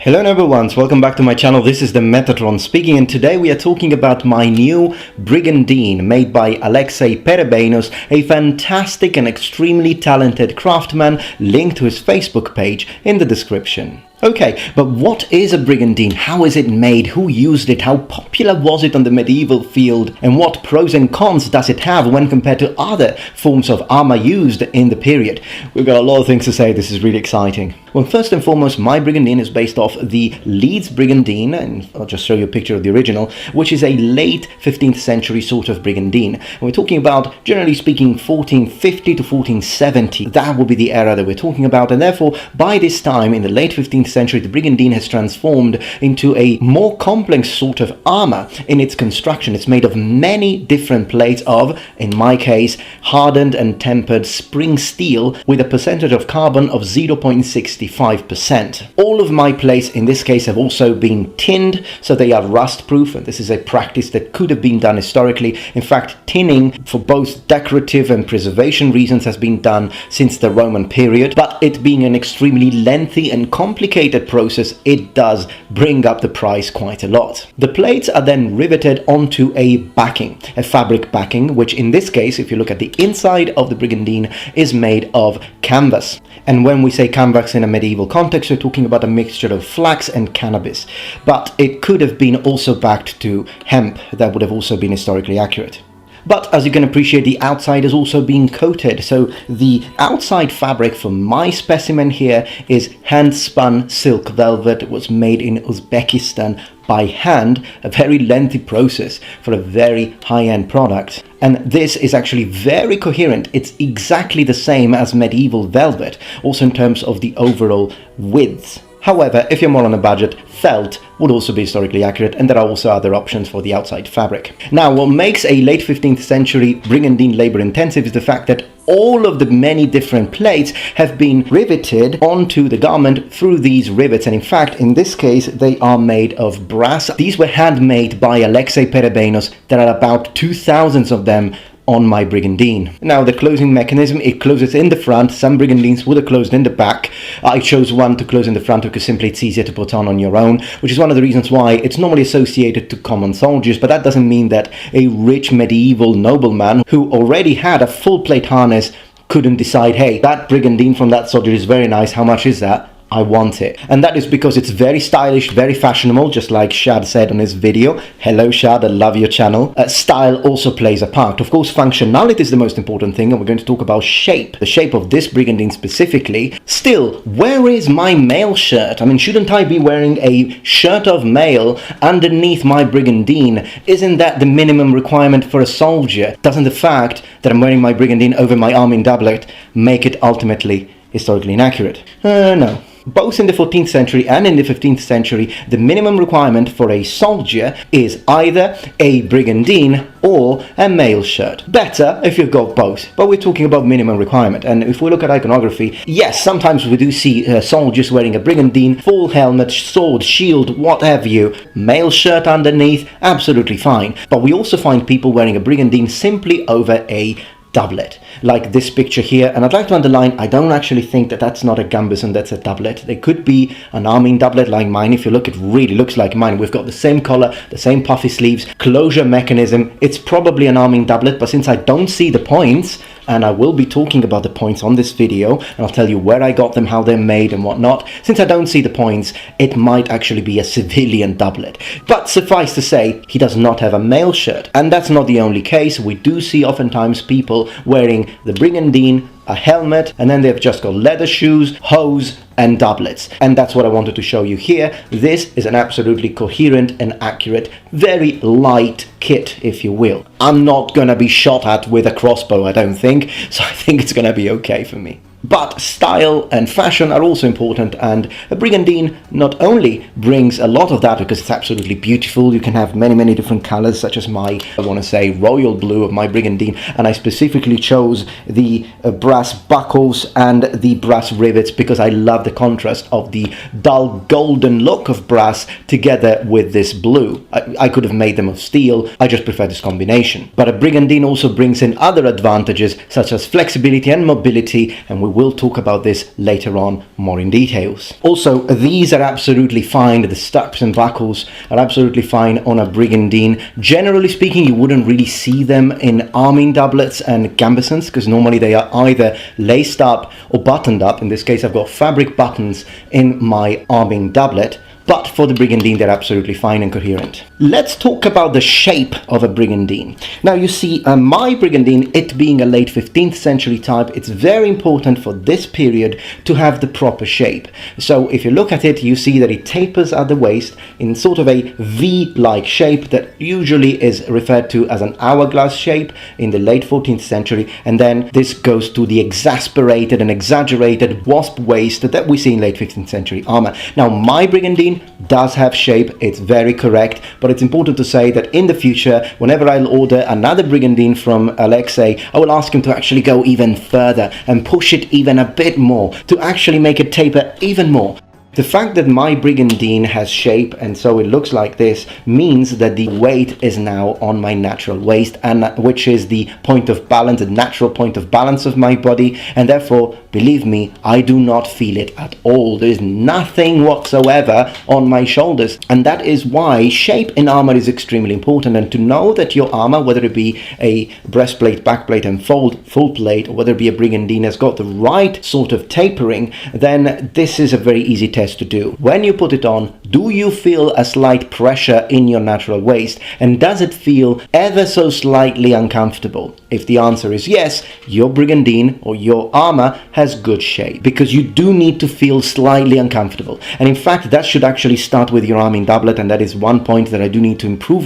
Hello everyone, welcome back to my channel. This is the Metatron speaking, and today we are talking about my new Brigandine made by Aleksey, a fantastic and extremely talented craftsman. Link to his Facebook page in the description. Okay, but what is a Brigandine? How is it made? Who used it? How popular was it on the medieval field? And what pros and cons does it have when compared to other forms of armor used in the period? We've got a lot of things to say. This is really exciting. Well, first and foremost, my Brigandine is based off the Leeds Brigandine, and I'll just show you a picture of the original, which is a late 15th century sort of Brigandine. And we're talking about, generally speaking, 1450 to 1470. That will be the era that we're talking about, and therefore, by this time, in the late 15th century, the Brigandine has transformed into a more complex sort of armor in its construction. It's made of many different plates of, in my case, hardened and tempered spring steel with a percentage of carbon of 0.65%. All of my plates in this case have also been tinned, so they are rust proof, and this is a practice that could have been done historically. In fact, tinning for both decorative and preservation reasons has been done since the Roman period, but it being an extremely lengthy and complicated process, it does bring up the price quite a lot. The plates are then riveted onto a backing, a fabric backing, which in this case, if you look at the inside of the Brigandine, is made of canvas. And when we say canvas in a medieval context, we're talking about a mixture of flax and cannabis, but it could have been also backed to hemp. That would have also been historically accurate. But as you can appreciate, the outside is also being coated. So the outside fabric for my specimen here is hand-spun silk velvet. It was made in Uzbekistan by hand, a very lengthy process for a very high-end product. And this is actually very coherent. It's exactly the same as medieval velvet, also in terms of the overall width. However, if you're more on a budget, felt would also be historically accurate, and there are also other options for the outside fabric. Now, what makes a late 15th century Brigandine labor intensive is the fact that all of the many different plates have been riveted onto the garment through these rivets, and in fact, in this case, they are made of brass. These were handmade by Aleksey. There are about 2,000 of them on my Brigandine. Now, the closing mechanism, it closes in the front. Some Brigandines would have closed in the back. I chose one to close in the front because simply it's easier to put on your own, which is one of the reasons why it's normally associated to common soldiers, but that doesn't mean that a rich medieval nobleman who already had a full plate harness couldn't decide, hey, that Brigandine from that soldier is very nice, how much is that? I want it. And that is because it's very stylish, very fashionable, just like Shad said on his video. Hello Shad, I love your channel. Style also plays a part. Of course, functionality is the most important thing, and we're going to talk about shape. The shape of this Brigandine specifically. Still, where is my mail shirt? I mean, shouldn't I be wearing a shirt of mail underneath my Brigandine? Isn't that the minimum requirement for a soldier? Doesn't the fact that I'm wearing my Brigandine over my arming doublet make it ultimately historically inaccurate? No. Both in the 14th century and in the 15th century, the minimum requirement for a soldier is either a Brigandine or a mail shirt. Better if you've got both, but we're talking about minimum requirement. And if we look at iconography, yes, sometimes we do see soldiers wearing a Brigandine, full helmet, sword, shield, what have you, mail shirt underneath, absolutely fine. But we also find people wearing a Brigandine simply over a doublet, like this picture here. And I'd like to underline, I don't actually think that that's not a gambeson, that's a doublet. They could be an arming doublet like mine. If you look, it really looks like mine. We've got the same collar, the same puffy sleeves, closure mechanism. It's probably an arming doublet, but since I don't see the points, and I will be talking about the points on this video, and I'll tell you where I got them, how they're made and whatnot. Since I don't see the points, it might actually be a civilian doublet. But suffice to say, he does not have a mail shirt. And that's not the only case. We do see oftentimes people wearing the Brigandine, a helmet, and then they've just got leather shoes, hose, and doublets. And that's what I wanted to show you here. This is an absolutely coherent and accurate, very light kit, if you will. I'm not gonna be shot at with a crossbow, I don't think, so I think it's gonna be okay for me. But style and fashion are also important, and a Brigandine not only brings a lot of that because it's absolutely beautiful. You can have many different colors, such as my, I want to say, royal blue of my Brigandine, and I specifically chose the brass buckles and the brass rivets because I love the contrast of the dull golden look of brass together with this blue. I could have made them of steel, I just prefer this combination. But a Brigandine also brings in other advantages such as flexibility and mobility, and we will talk about this later on more in details. Also, these are absolutely fine. The straps and buckles are absolutely fine on a Brigandine. Generally speaking, you wouldn't really see them in arming doublets and gambesons, because normally they are either laced up or buttoned up. In this case, I've got fabric buttons in my arming doublet. But for the Brigandine, they're absolutely fine and coherent. Let's talk about the shape of a Brigandine. Now, you see, my Brigandine, it being a late 15th century type, it's very important for this period to have the proper shape. So if you look at it, you see that it tapers at the waist in sort of a V-like shape that usually is referred to as an hourglass shape in the late 14th century. And then this goes to the exasperated and exaggerated wasp waist that we see in late 15th century armor. Now, my Brigandine does have shape, it's very correct, but it's important to say that in the future, whenever I'll order another Brigandine from Aleksey, I will ask him to actually go even further and push it even a bit more, to actually make it taper even more. The fact that my Brigandine has shape and so it looks like this means that the weight is now on my natural waist, and which is the point of balance, the natural point of balance of my body, and therefore, believe me, I do not feel it at all. There is nothing whatsoever on my shoulders, and that is why shape in armor is extremely important. And to know that your armor, whether it be a breastplate, backplate and full plate, or whether it be a Brigandine, has got the right sort of tapering, then this is a very easy test to do. When you put it on, do you feel a slight pressure in your natural waist, and does it feel ever so slightly uncomfortable? If the answer is yes, your Brigandine or your armor has good shape, because you do need to feel slightly uncomfortable. And in fact, that should actually start with your arming doublet, and that is one point that I do need to improve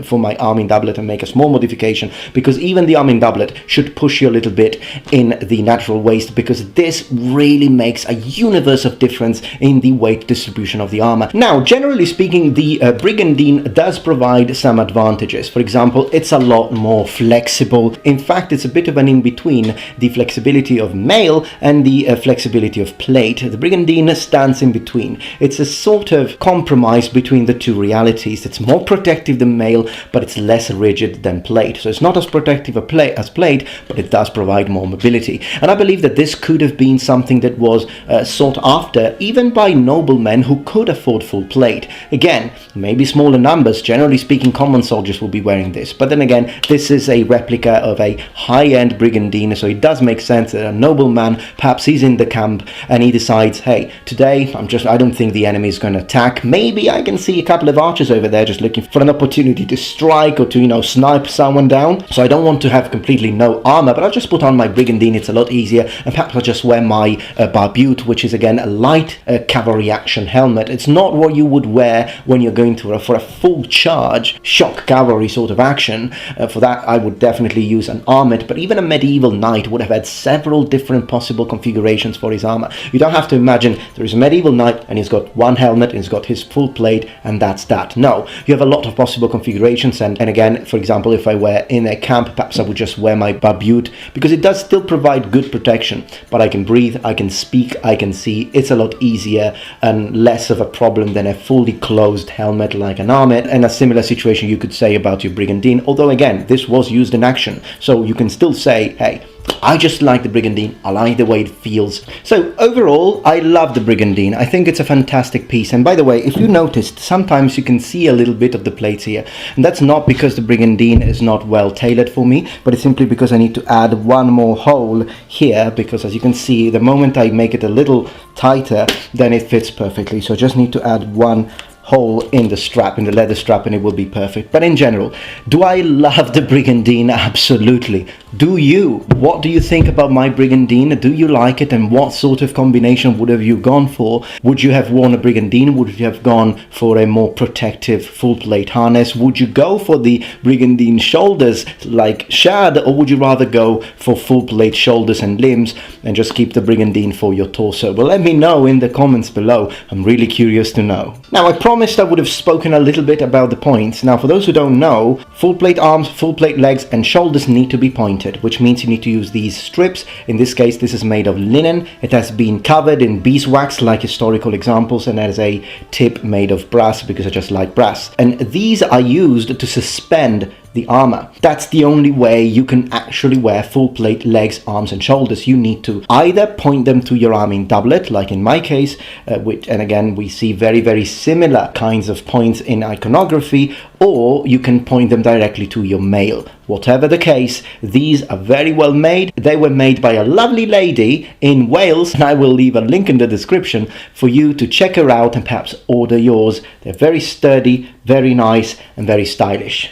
for my arming doublet and make a small modification, because even the arming doublet should push you a little bit in the natural waist, because this really makes a universe of difference in the weight distribution of the armor. Now, generally speaking, the Brigandine does provide some advantages. For example, it's a lot more flexible. In fact, it's a bit of an in-between the flexibility of mail and the flexibility of plate. The Brigandine stands in between. It's a sort of compromise between the two realities. It's more protective than mail, but it's less rigid than plate. So it's not as protective as plate, but it does provide more mobility. And I believe that this could have been something that was sought after even by noblemen who could afford full plate. Again, maybe smaller numbers. Generally speaking, common soldiers will be wearing this. But then again, this is a replica of a high-end Brigandine, so it does make sense that a nobleman, perhaps he's in the camp and he decides, hey, today I don't think the enemy is going to attack. Maybe I can see a couple of archers over there just looking for an opportunity to strike or to, snipe someone down. So I don't want to have completely no armor, but I'll just put on my Brigandine. It's a lot easier. And perhaps I'll just wear my barbute, which is again a light cavalry action helmet. It's not what you would wear when you're going for a full charge shock cavalry sort of action. For that, I would definitely use an armored, but even a medieval knight would have had several different possible configurations for his armor. You don't have to imagine there is a medieval knight and he's got one helmet and he's got his full plate and that's that. No, you have a lot of possible configurations, and again, for example, if I were in a camp, perhaps I would just wear my barbute, because it does still provide good protection, but I can breathe, I can speak, I can see. It's a lot easier and less of a problem than a fully closed helmet like an armored. And a similar situation you could say about your Brigandine, although again, this was used in action, so you can still say, hey, I just like the Brigandine, I like the way it feels. So overall, I love the Brigandine. I think it's a fantastic piece. And by the way, if you noticed, sometimes you can see a little bit of the plates here. And that's not because the Brigandine is not well tailored for me, but it's simply because I need to add one more hole here, because as you can see, the moment I make it a little tighter, then it fits perfectly. So I just need to add one hole in the strap, in the leather strap, and it will be perfect. But in general, do I love the Brigandine? Absolutely. Do you? What do you think about my Brigandine? Do you like it, and what sort of combination would have you gone for? Would you have worn a Brigandine? Would you have gone for a more protective full plate harness? Would you go for the Brigandine shoulders like Shad, or would you rather go for full plate shoulders and limbs and just keep the Brigandine for your torso? Well, let me know in the comments below. I'm really curious to know. Now, I promised I would have spoken a little bit about the points. Now, for those who don't know, full plate arms, full plate legs and shoulders need to be pointed, which means you need to use these strips. In this case, this is made of linen. It has been covered in beeswax like historical examples, and has a tip made of brass because I just like brass. And these are used to suspend the armor. That's the only way you can actually wear full plate legs, arms and shoulders. You need to either point them to your arming doublet, like in my case, and again we see very similar kinds of points in iconography, or you can point them directly to your mail. Whatever the case, these are very well made. They were made by a lovely lady in Wales, and I will leave a link in the description for you to check her out and perhaps order yours. They're very sturdy, very nice and very stylish.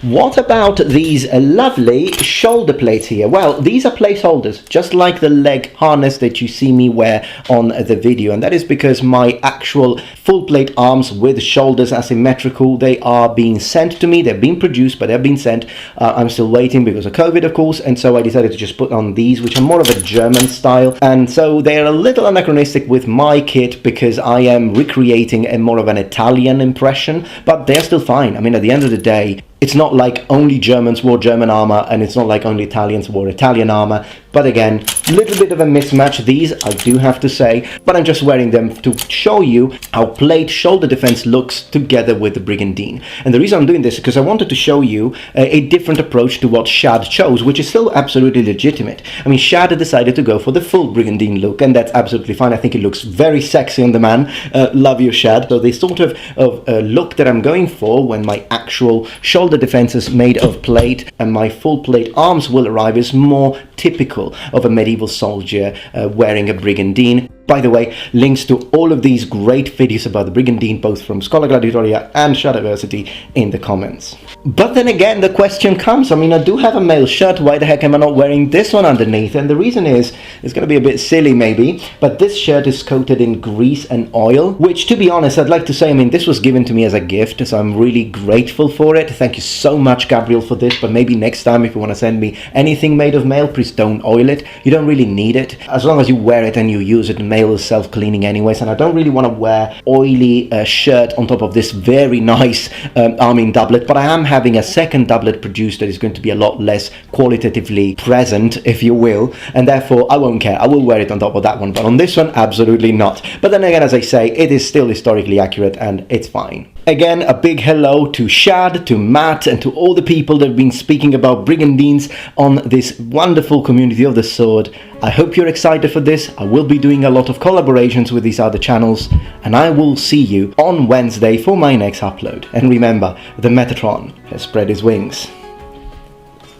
What about these lovely shoulder plates here? Well, these are placeholders, just like the leg harness that you see me wear on the video, and that is because my actual full plate arms with shoulders asymmetrical, they are being sent to me. They're being produced, but they're being sent. I'm still waiting because of COVID, of course, and so I decided to just put on these, which are more of a German style, and so they're a little anachronistic with my kit because I am recreating a more of an Italian impression, but they're still fine. I mean, at the end of the day, it's not like only Germans wore German armor, and it's not like only Italians wore Italian armor. But again, a little bit of a mismatch, these, I do have to say, but I'm just wearing them to show you how plate shoulder defense looks together with the Brigandine. And the reason I'm doing this is because I wanted to show you a different approach to what Shad chose, which is still absolutely legitimate. I mean, Shad decided to go for the full Brigandine look, and that's absolutely fine. I think it looks very sexy on the man. Love you, Shad. So the sort of look that I'm going for when my actual shoulder defense is made of plate and my full plate arms will arrive is more typical of a medieval soldier wearing a Brigandine. By the way, links to all of these great videos about the Brigandine, both from Schola Gladiatoria and Shadiversity, in the comments. But then again, the question comes, I mean, I do have a male shirt, why the heck am I not wearing this one underneath? And the reason is, it's going to be a bit silly maybe, but this shirt is coated in grease and oil, which, to be honest, I'd like to say, I mean, this was given to me as a gift, so I'm really grateful for it. Thank you so much, Gabriel, for this, but maybe next time if you want to send me anything made of mail, please don't oil it. You don't really need it. As long as you wear it and you use it, mail is self-cleaning anyways, and I don't really want to wear oily shirt on top of this very nice arming doublet, but I am having a second doublet produced that is going to be a lot less qualitatively present, if you will, and therefore I won't care. I will wear it on top of that one, but on this one, absolutely not. But then again, as I say, it is still historically accurate and it's fine. Again, a big hello to Shad, to Matt, and to all the people that have been speaking about Brigandines on this wonderful community of the sword. I hope you're excited for this. I will be doing a lot of collaborations with these other channels, and I will see you on Wednesday for my next upload. And remember, the Metatron has spread his wings.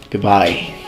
Goodbye.